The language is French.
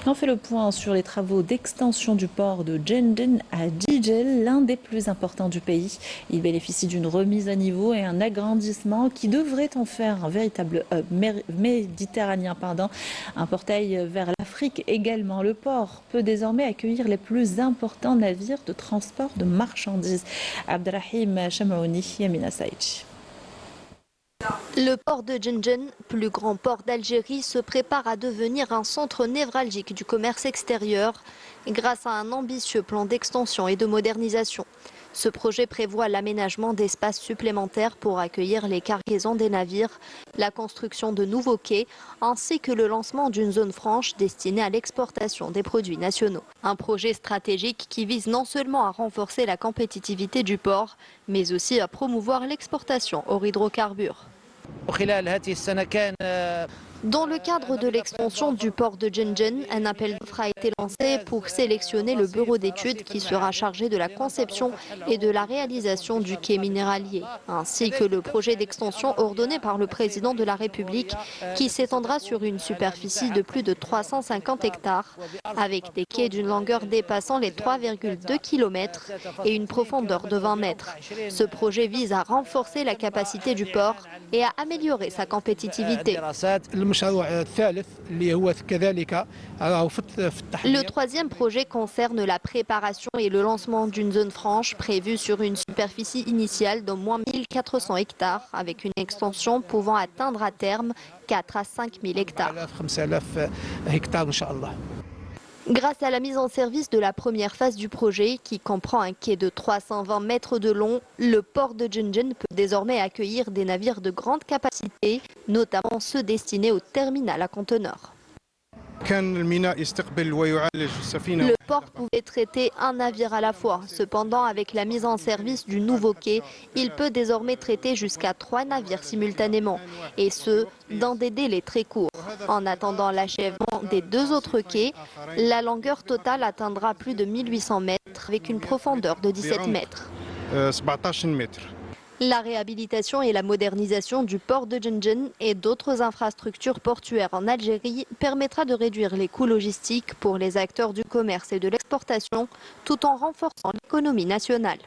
Et on fait le point sur les travaux d'extension du port de Djendjen à Jijel, l'un des plus importants du pays. Il bénéficie d'une remise à niveau et un agrandissement qui devrait en faire un véritable hub méditerranéen, un portail vers l'Afrique également. Le port peut désormais accueillir les plus importants navires de transport de marchandises. Abdrahim Chamaouni, Yamina Saïch. Le port de Djendjen, plus grand port d'Algérie, se prépare à devenir un centre névralgique du commerce extérieur grâce à un ambitieux plan d'extension et de modernisation. Ce projet prévoit l'aménagement d'espaces supplémentaires pour accueillir les cargaisons des navires, la construction de nouveaux quais, ainsi que le lancement d'une zone franche destinée à l'exportation des produits nationaux. Un projet stratégique qui vise non seulement à renforcer la compétitivité du port, mais aussi à promouvoir l'exportation hors hydrocarbures. Dans le cadre de l'extension du port de Djendjen, un appel d'offres a été lancé pour sélectionner le bureau d'études qui sera chargé de la conception et de la réalisation du quai minéralier, ainsi que le projet d'extension ordonné par le président de la République qui s'étendra sur une superficie de plus de 350 hectares, avec des quais d'une longueur dépassant les 3,2 km et une profondeur de 20 mètres. Ce projet vise à renforcer la capacité du port et à améliorer sa compétitivité. Le troisième projet concerne la préparation et le lancement d'une zone franche prévue sur une superficie initiale d'au moins 1400 hectares avec une extension pouvant atteindre à terme 4 à 5000 hectares. Grâce à la mise en service de la première phase du projet, qui comprend un quai de 320 mètres de long, le port de Djendjen peut désormais accueillir des navires de grande capacité, notamment ceux destinés au terminal à conteneurs. Le port pouvait traiter un navire à la fois. Cependant, avec la mise en service du nouveau quai, il peut désormais traiter jusqu'à 3 navires simultanément, et ce, dans des délais très courts. En attendant l'achèvement des 2 autres quais, la longueur totale atteindra plus de 1800 mètres avec une profondeur de 17 mètres. La réhabilitation et la modernisation du port de Djendjen et d'autres infrastructures portuaires en Algérie permettra de réduire les coûts logistiques pour les acteurs du commerce et de l'exportation tout en renforçant l'économie nationale.